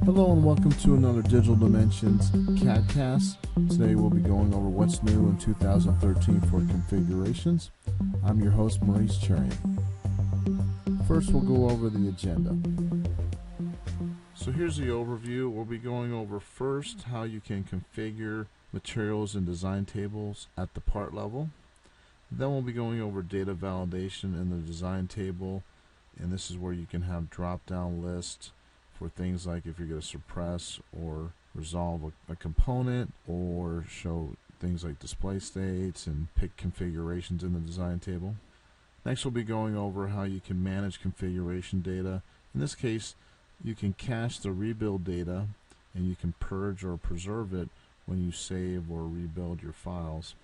Hello and welcome to another Digital Dimensions CADcast. Today we'll be going over what's new in 2013 for configurations. I'm your host, Maurice Cherian. First we'll go over the agenda. So here's the overview. We'll be going over first how you can configure materials and design tables at the part level. Then we'll be going over data validation in the design table, and this is where you can have drop-down lists for things like if you're going to suppress or resolve a component, or show things like display states and pick configurations in the design table. Next we'll be going over how you can manage configuration data. In this case, you can cache the rebuild data and you can purge or preserve it when you save or rebuild your files.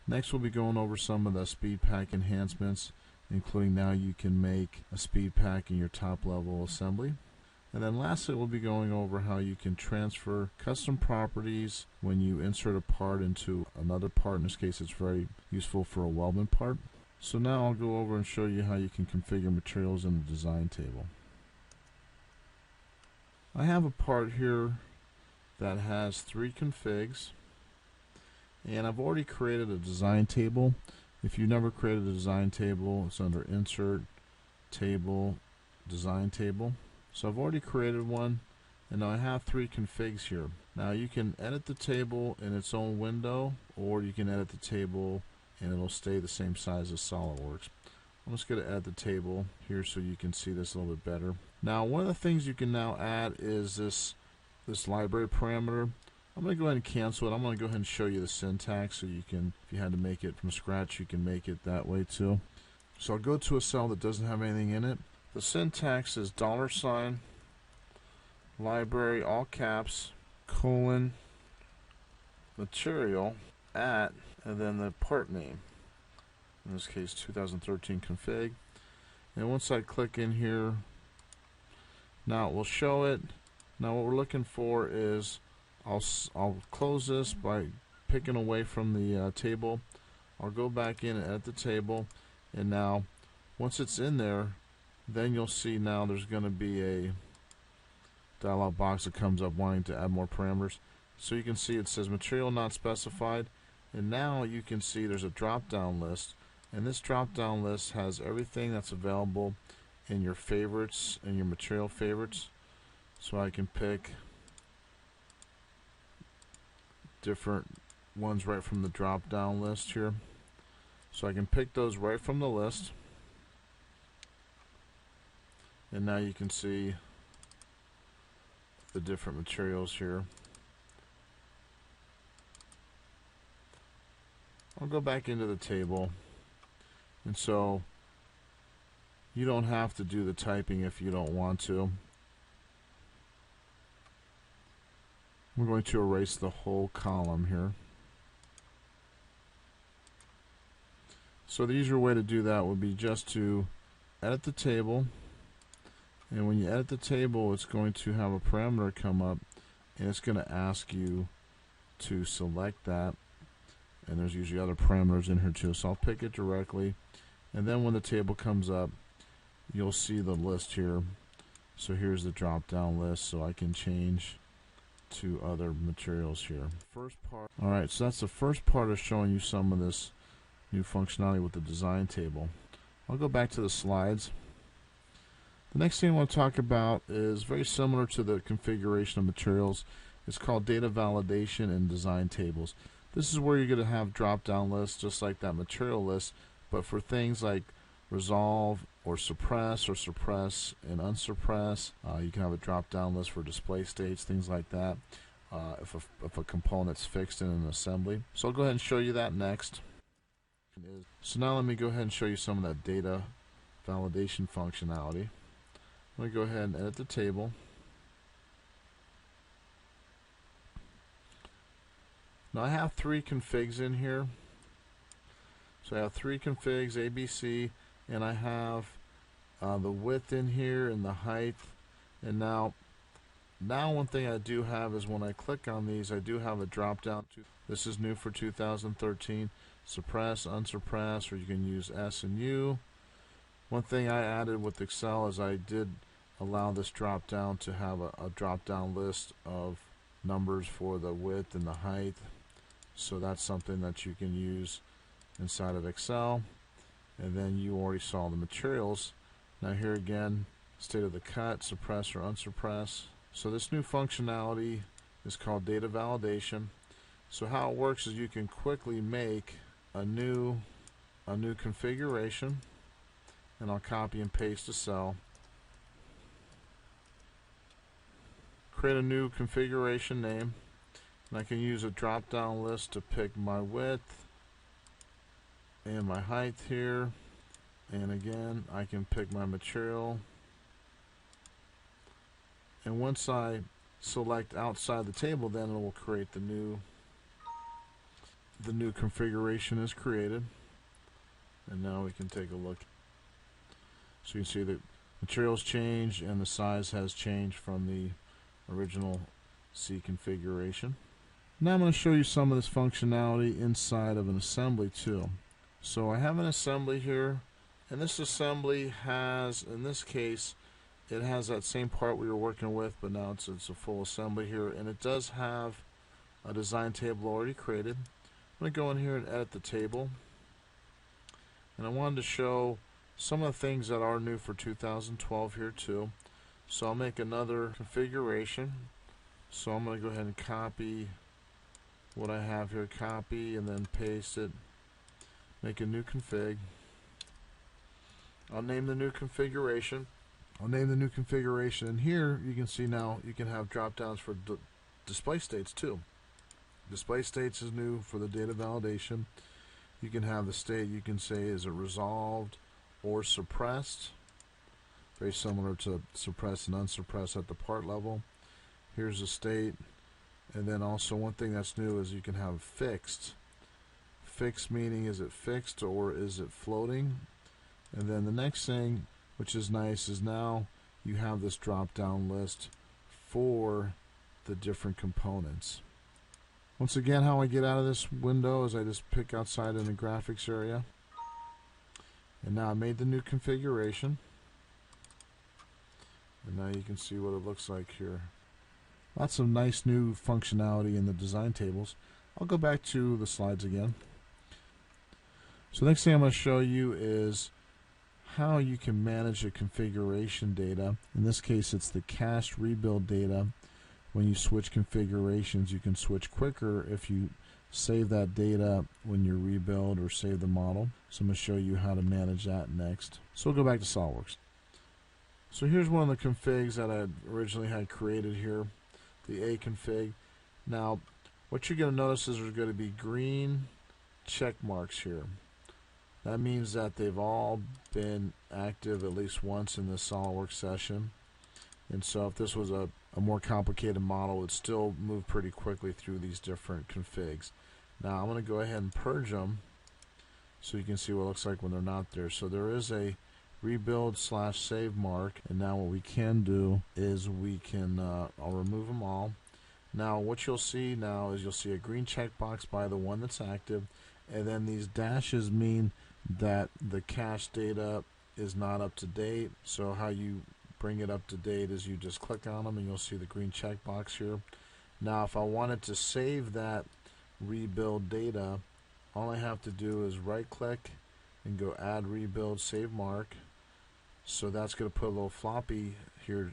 Next we'll be going over some of the speed pack enhancements, including now you can make a speed pack in your top level assembly. And then lastly we'll be going over how you can transfer custom properties when you insert a part into another part. In this case it's very useful for a weldment part. So now I'll go over and show you how you can configure materials in the design table. I have a part here that has 3 configs, and I've already created a design table. If you've never created a design table, it's under Insert, Table, Design Table. So I've already created one, and now I have 3 configs here. Now you can edit the table in its own window, or you can edit the table and it'll stay the same size as SOLIDWORKS. I'm just going to add the table here so you can see this a little bit better. Now one of the things you can now add is this library parameter. I'm going to go ahead and cancel it. I'm going to go ahead and show you the syntax so you can, if you had to make it from scratch, you can make it that way too. So I'll go to a cell that doesn't have anything in it. The syntax is $ library, all caps, colon, material, at, and then the part name. In this case 2013 config. And once I click in here, now it will show it. Now what we're looking for is, I'll close this by picking away from the table. I'll go back in and edit the table, and now once it's in there, then you'll see now there's going to be a dialog box that comes up wanting to add more parameters. So you can see it says material not specified, and now you can see there's a drop down list, and this drop down list has everything that's available in your favorites and your material favorites. So I can pick different ones right from the drop down list here. So I can pick those right from the list. And now you can see the different materials here. I'll go back into the table, and so you don't have to do the typing if you don't want to. We're going to erase the whole column here. So the easier way to do that would be just to edit the table. And when you edit the table, it's going to have a parameter come up, and it's going to ask you to select that. And there's usually other parameters in here too, so I'll pick it directly. And then when the table comes up, you'll see the list here. So here's the drop down list, so I can change to other materials here. First part. Alright, so that's the first part of showing you some of this new functionality with the design table. I'll go back to the slides. The next thing I want to talk about is very similar to the configuration of materials. It's called data validation in design tables. This is where you're going to have drop-down lists just like that material list, but for things like resolve or suppress and unsuppress. You can have a drop-down list for display states, things like that, if a component's fixed in an assembly. So I'll go ahead and show you that next. So now let me go ahead and show you some of that data validation functionality. I'm going to go ahead and edit the table. Now I have 3 configs in here. So I have 3 configs, A, B, C, and I have the width in here and the height. And now one thing I do have is when I click on these, I do have a drop down. This is new for 2013. Suppress, unsuppress, or you can use S and U. One thing I added with Excel is I did allow this drop down to have a drop down list of numbers for the width and the height. So that's something that you can use inside of Excel. And then you already saw the materials. Now here again, state of the cut, suppress or unsuppress. So this new functionality is called data validation. So how it works is you can quickly make a new configuration, and I'll copy and paste a cell. Create a new configuration name, and I can use a drop down list to pick my width and my height here, and again I can pick my material, and once I select outside the table, then it will create the new configuration is created. And now we can take a look. So you can see the materials change and the size has changed from the original C configuration. Now I'm going to show you some of this functionality inside of an assembly too. So I have an assembly here, and this assembly has, in this case, it has that same part we were working with, but now it's a full assembly here, and it does have a design table already created. I'm going to go in here and edit the table, and I wanted to show some of the things that are new for 2012 here too. So I'll make another configuration. So I'm going to go ahead and copy what I have here, copy, and then paste it. Make a new config. I'll name the new configuration. And here you can see now you can have drop downs for display states too. Display states is new for the data validation. You can have the state, you can say is it resolved or suppressed. Very similar to suppressed and unsuppressed at the part level. Here's the state. And then also one thing that's new is you can have fixed. Fixed meaning is it fixed or is it floating? And then the next thing, which is nice, is now you have this drop down list for the different components. Once again, how I get out of this window is I just pick outside in the graphics area. And now I made the new configuration. And now you can see what it looks like here. Lots of nice new functionality in the design tables. I'll go back to the slides again. So the next thing I'm going to show you is how you can manage the configuration data. In this case, it's the cached rebuild data. When you switch configurations, you can switch quicker if you save that data when you rebuild or save the model. So I'm going to show you how to manage that next. So we'll go back to SOLIDWORKS. So here's one of the configs that I originally had created here, the A config. Now, what you're going to notice is there's going to be green check marks here. That means that they've all been active at least once in the SOLIDWORKS session. And so if this was a more complicated model, it would still move pretty quickly through these different configs. Now I'm going to go ahead and purge them so you can see what it looks like when they're not there. So there is a rebuild/save mark, and now what we can do is we can I'll remove them all. Now what you'll see now is you'll see a green checkbox by the one that's active, and then these dashes mean that the cache data is not up to date. So how you bring it up to date is you just click on them and you'll see the green checkbox here. Now if I wanted to save that rebuild data, all I have to do is right click and go add rebuild save mark. So that's going to put a little floppy here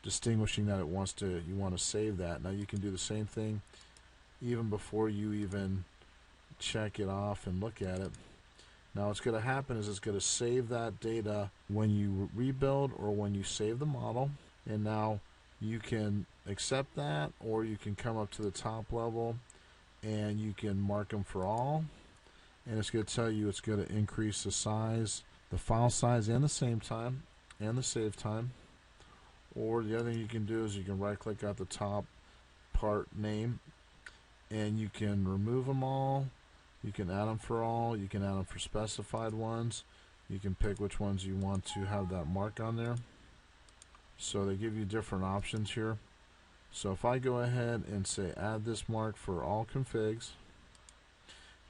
distinguishing that you want to save that. Now you can do the same thing even before you even check it off and look at it. Now what's going to happen is it's going to save that data when you rebuild or when you save the model, and now you can accept that, or you can come up to the top level and you can mark them for all, and it's going to tell you it's going to increase the size, the file size, and the save time, or the other thing you can do is you can right click at the top part name and you can remove them all. You can add them for all, you can add them for specified ones, you can pick which ones you want to have that mark on there. So they give you different options here. So if I go ahead and say add this mark for all configs,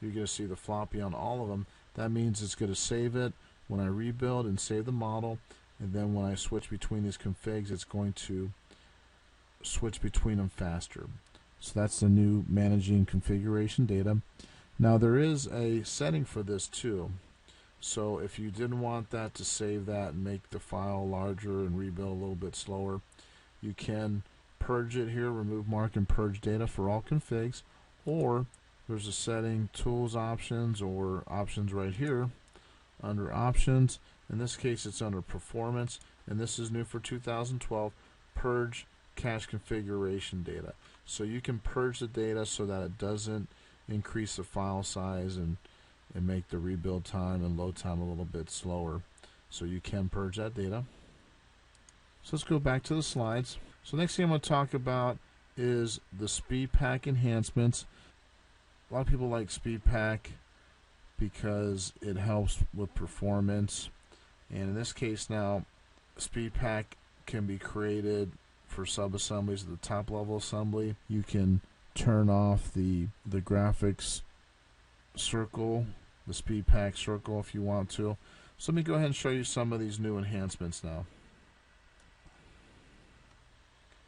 you're going to see the floppy on all of them. That means it's going to save it when I rebuild and save the model, and then when I switch between these configs, it's going to switch between them faster. So that's the new managing configuration data. Now there is a setting for this too. So if you didn't want that to save that and make the file larger and rebuild a little bit slower, you can purge it here, remove, mark, and purge data for all configs, or there's a setting, tools options, or options right here under options. In this case it's under performance, and this is new for 2012, purge cache configuration data. So you can purge the data so that it doesn't increase the file size and make the rebuild time and load time a little bit slower. So you can purge that data. So let's go back to the slides. So next thing I'm going to talk about is the speed pack enhancements. A lot of people like speed pack because it helps with performance, and in this case now speed pack can be created for sub-assemblies at the top level assembly. You can turn off the graphics circle, the speed pack circle, if you want to. So let me go ahead and show you some of these new enhancements now.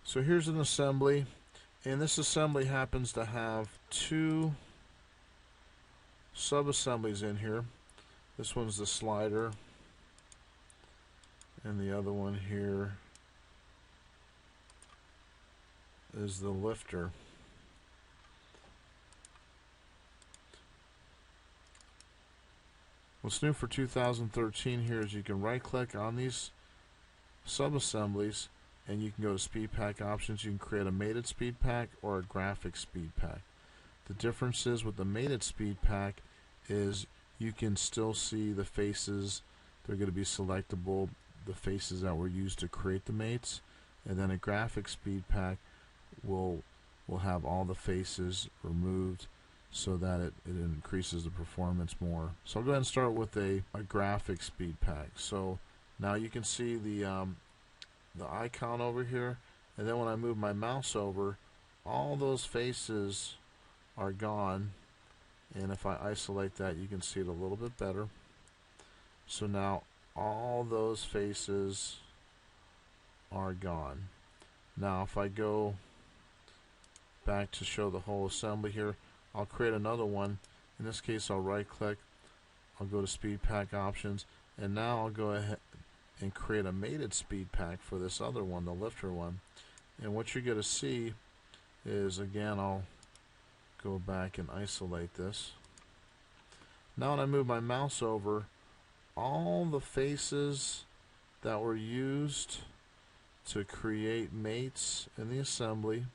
So here's an assembly, and this assembly happens to have two sub-assemblies in here. This one's the slider, and the other one here is the lifter. What's new for 2013 here is you can right click on these sub-assemblies and you can go to speed pack options. You can create a mated speed pack or a graphic speed pack. The difference is with the mated speed pack is you can still see the faces. They're going to be selectable, the faces that were used to create the mates, and then a graphic speed pack will have all the faces removed so that it increases the performance more. So I'll go ahead and start with a graphic speed pack. So now you can see the icon over here, and then when I move my mouse over, all those faces are gone, and if I isolate that you can see it a little bit better. So now all those faces are gone. Now if I go back to show the whole assembly here, I'll create another one. In this case I'll right click, I'll go to speed pack options, and now I'll go ahead and create a mated speed pack for this other one, the lifter one. And what you're going to see is, again, I'll go back and isolate this. Now when I move my mouse over, all the faces that were used to create mates in the assembly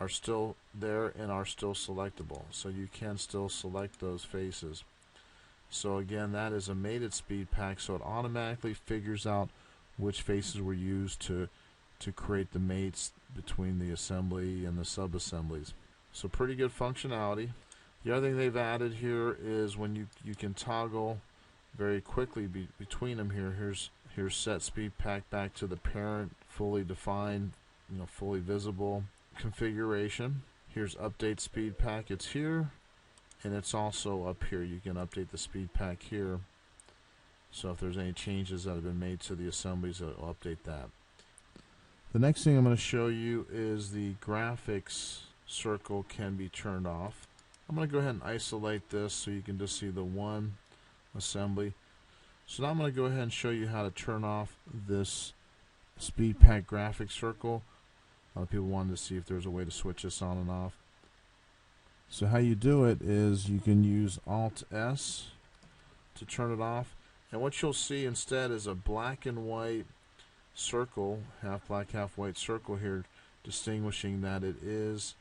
are still there and are still selectable. So you can still select those faces. So again, that is a mated speed pack, so it automatically figures out which faces were used to create the mates between the assembly and the sub-assemblies. So pretty good functionality. The other thing they've added here is when you can toggle very quickly between them here. Here's set speed pack back to the parent, fully defined, fully visible configuration. Here's update speed pack. It's here, and it's also up here. You can update the speed pack here. So if there's any changes that have been made to the assemblies, it'll update that. The next thing I'm going to show you is the graphics circle can be turned off. I'm going to go ahead and isolate this so you can just see the one assembly. So now I'm going to go ahead and show you how to turn off this speed pack graphic circle. A lot of people wanted to see if there's a way to switch this on and off. So how you do it is you can use Alt-S to turn it off, and what you'll see instead is a black and white circle, half black, half white circle here, distinguishing that it is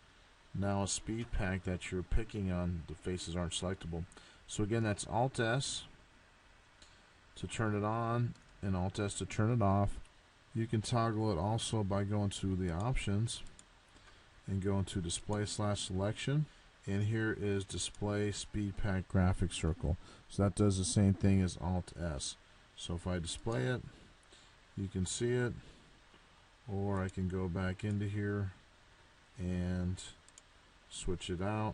now a speed pack that you're picking on. The faces aren't selectable. So again, that's Alt-S to turn it on and Alt-S to turn it off. You can toggle it also by going to the options and going to display/selection, and here is display speed pack graphic circle. So that does the same thing as Alt-S. So if I display it, you can see it, or I can go back into here and switch it out.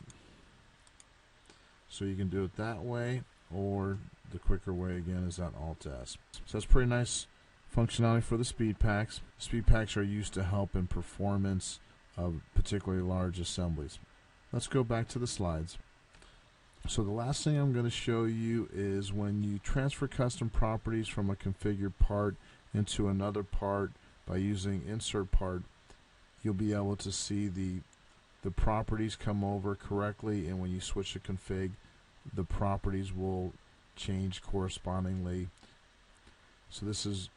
So you can do it that way, or the quicker way again is that Alt-S. So that's pretty nice Functionality for the speed packs. Speed packs are used to help in performance of particularly large assemblies. Let's go back to the slides. So the last thing I'm going to show you is when you transfer custom properties from a configured part into another part by using insert part, you'll be able to see the properties come over correctly, and when you switch to config, the properties will change correspondingly. So this is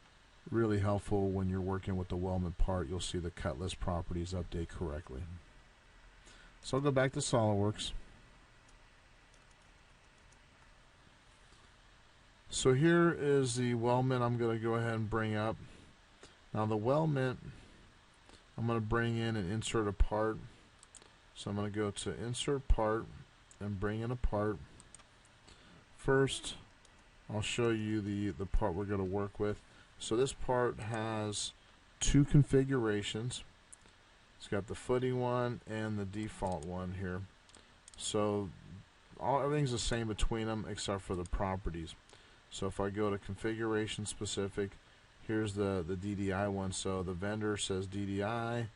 really helpful when you're working with the weldment part. You'll see the cut list properties update correctly. So I'll go back to SOLIDWORKS. So here is the weldment I'm going to go ahead and bring up. Now the weldment, I'm going to bring in and insert a part. So I'm going to go to insert part and bring in a part. First, I'll show you the part we're going to work with. So this part has two configurations. It's got the footing one and the default one here. So everything's the same between them except for the properties. So if I go to configuration specific, here's the DDI one. So the vendor says DDI,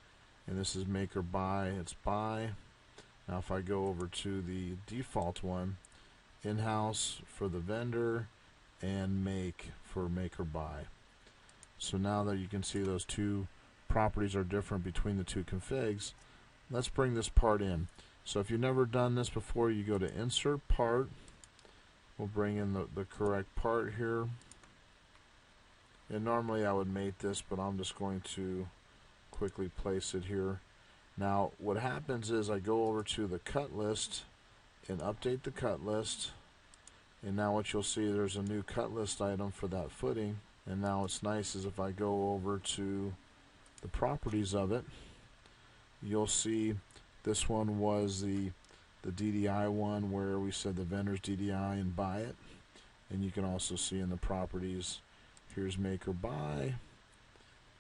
and this is make or buy, it's buy. Now if I go over to the default one, in-house for the vendor and make for make or buy. So now that you can see those two properties are different between the two configs, let's bring this part in. So if you've never done this before, you go to insert part. We'll bring in the correct part here. And normally I would mate this, but I'm just going to quickly place it here. Now what happens is I go over to the cut list and update the cut list. And now what you'll see, there's a new cut list item for that footing. And now what's nice is if I go over to the properties of it, you'll see this one was the DDI one where we said the vendor's DDI and buy it. And you can also see in the properties, here's make or buy,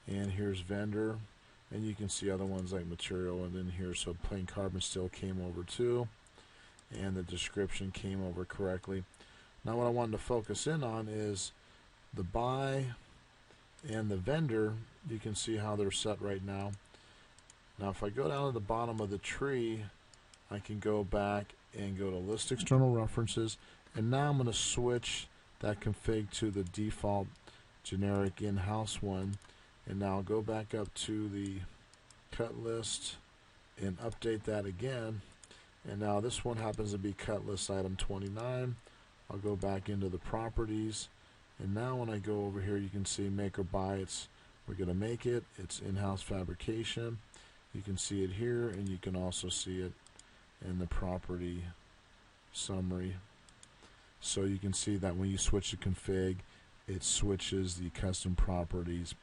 and here's vendor, and you can see other ones like material and then here. So plain carbon steel came over too, and the description came over correctly. Now what I wanted to focus in on is the buy and the vendor. You can see how they're set right now. Now if I go down to the bottom of the tree, I can go back and go to list external references, and now I'm going to switch that config to the default generic in-house one, and now I'll go back up to the cut list and update that again. And now this one happens to be cut list item 29. I'll go back into the properties, and now when I go over here, you can see make or buy. We're going to make it. It's in-house fabrication. You can see it here, and you can also see it in the property summary. So you can see that when you switch the config, it switches the custom properties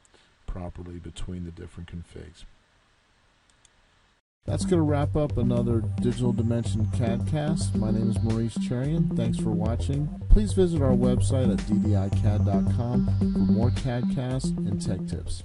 properly between the different configs. That's going to wrap up another Digital Dimension CADcast. My name is Maurice Cherian. Thanks for watching. Please visit our website at ddicad.com for more CADcasts and tech tips.